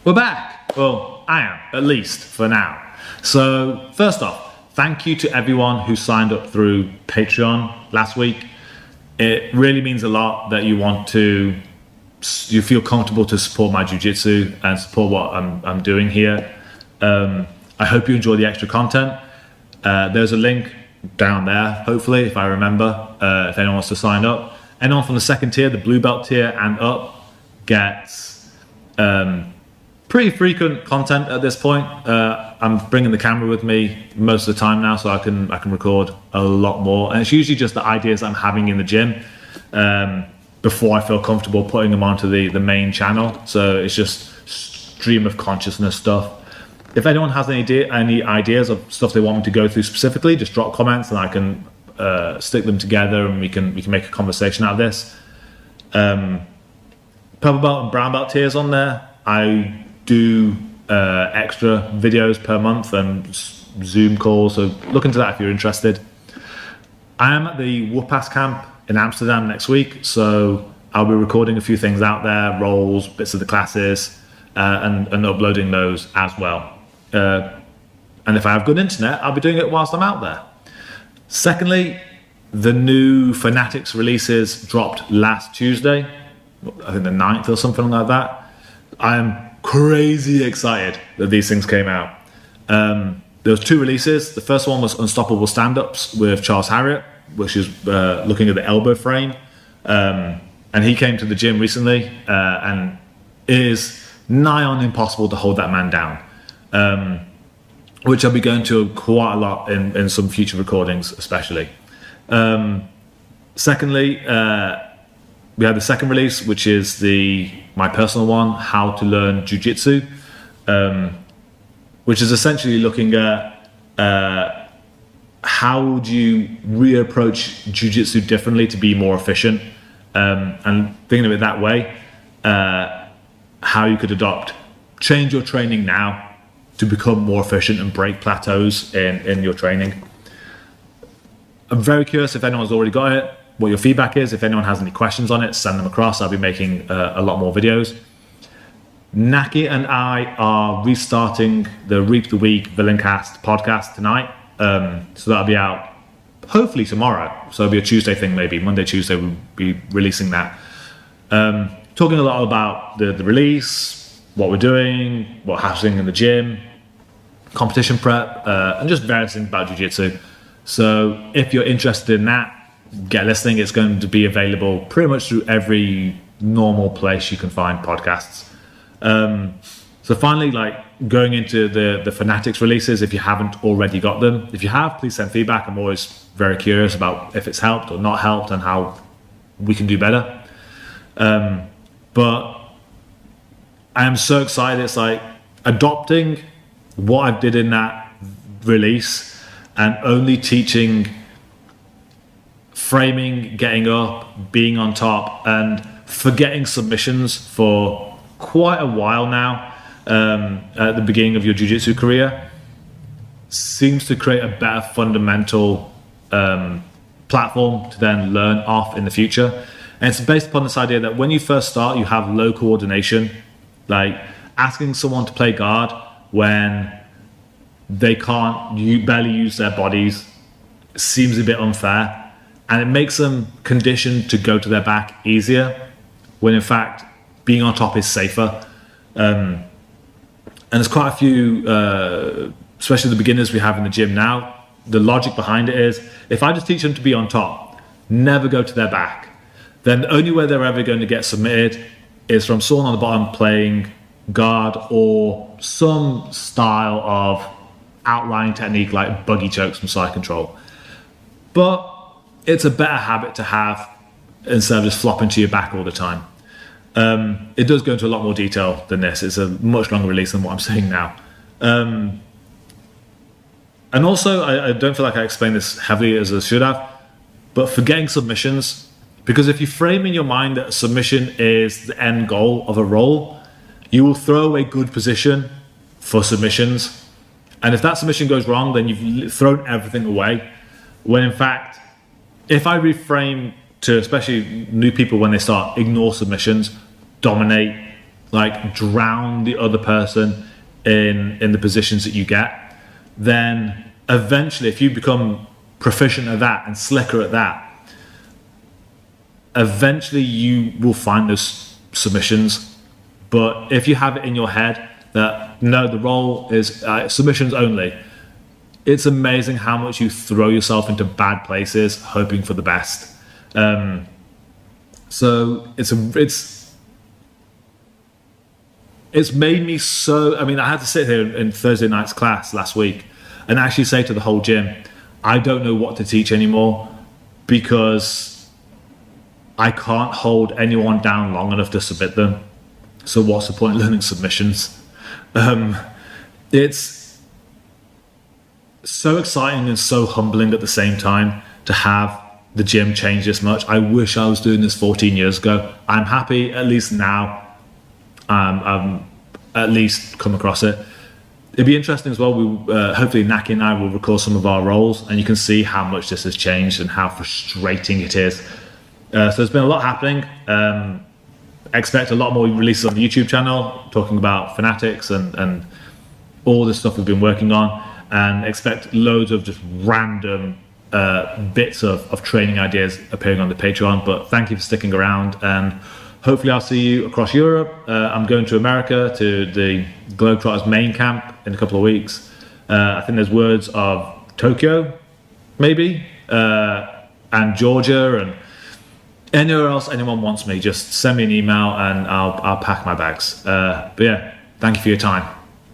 We're back. Well, I am, at least for now. So first off, thank you to everyone who signed up through Patreon last week. It really means a lot that you feel comfortable to support my jiu-jitsu and support what I'm doing here. I hope you enjoy the extra content. There's a link down there, hopefully, if I remember, if anyone wants to sign up. Anyone from the second tier, the blue belt tier and up, gets pretty frequent content at this point. I'm bringing the camera with me most of the time now, so I can record a lot more. And it's usually just the ideas I'm having in the gym before I feel comfortable putting them onto the main channel. So it's just stream of consciousness stuff. If anyone has any ideas of stuff they want me to go through specifically, just drop comments and I can stick them together and we can make a conversation out of this. Purple belt and brown belt tiers on there. I do extra videos per month and Zoom calls, so look into that if you're interested. I am at the Whoopass camp in Amsterdam next week, so I'll be recording a few things out there, rolls, bits of the classes, and uploading those as well. And if I have good internet, I'll be doing it whilst I'm out there. Secondly, the new Fanatics releases dropped last Tuesday, I think the 9th or something like that. I am crazy excited that these things came out. There was 2 releases. The first one was Unstoppable Stand-Ups with Charles Harriott, which is looking at the elbow frame. And he came to the gym recently and it is nigh on impossible to hold that man down, which I'll be going to quite a lot in some future recordings especially. Secondly, we had the second release, which is my personal one, How to Learn Jiu-Jitsu, which is essentially looking at how would you reapproach Jiu-Jitsu differently to be more efficient, and thinking of it that way, how you could change your training now to become more efficient and break plateaus in your training. I'm very curious if anyone's already got it, what your feedback is. If anyone has any questions on it, send them across. I'll be making a lot more videos. Naki and I are restarting the Reap the Week Villaincast podcast tonight. So that'll be out hopefully tomorrow. So it'll be a Tuesday thing, maybe. Monday, Tuesday, we'll be releasing that. Talking a lot about the release, what we're doing, what's happening in the gym, competition prep, and just various things about jiu-jitsu. So if you're interested in that, get listening. It's going to be available pretty much through every normal place you can find podcasts. So finally, going into the Fanatics releases, if you haven't already got them, if you have, please send feedback. I'm always very curious about if it's helped or not helped and how we can do better. But I am so excited. It's like adopting what I did in that release and only teaching framing, getting up, being on top, and forgetting submissions for quite a while now, at the beginning of your jiu-jitsu career, seems to create a better fundamental platform to then learn off in the future. And it's based upon this idea that when you first start, you have low coordination. Like asking someone to play guard when they barely use their bodies seems a bit unfair. And it makes them conditioned to go to their back easier, when in fact, being on top is safer. And there's quite a few, especially the beginners we have in the gym now, the logic behind it is, if I just teach them to be on top, never go to their back, then the only way they're ever going to get submitted is from someone on the bottom playing guard or some style of outlying technique like buggy chokes from side control. But it's a better habit to have instead of just flopping to your back all the time. It does go into a lot more detail than this. It's a much longer release than what I'm saying now. And also, I don't feel like I explained this heavily as I should have, but forgetting submissions, because if you frame in your mind that a submission is the end goal of a roll, you will throw away good position for submissions. And if that submission goes wrong, then you've thrown everything away. When in fact, if I reframe to especially new people when they start, ignore submissions, dominate, like drown the other person in the positions that you get, then eventually, if you become proficient at that and slicker at that, eventually you will find those submissions. But if you have it in your head that no, the role is submissions only, it's amazing how much you throw yourself into bad places hoping for the best. So it's made me so, I mean, I had to sit here in Thursday night's class last week and actually say to the whole gym, I don't know what to teach anymore, because I can't hold anyone down long enough to submit them. So what's the point of learning submissions? It's so exciting and so humbling at the same time to have the gym change this much. I wish I was doing this 14 years ago. I'm happy at least now. At least come across it. It'd be interesting as well. Hopefully Naki and I will record some of our roles, and you can see how much this has changed and how frustrating it is. So there's been a lot happening. Expect a lot more releases on the YouTube channel talking about Fanatics and all the stuff we've been working on, and expect loads of just random bits of training ideas appearing on the Patreon. But thank you for sticking around, and hopefully I'll see you across Europe. I'm going to America to the Globetrotters main camp in a couple of weeks. I think there's words of Tokyo, maybe, and Georgia, and anywhere else anyone wants me, just send me an email and I'll pack my bags. But yeah, thank you for your time.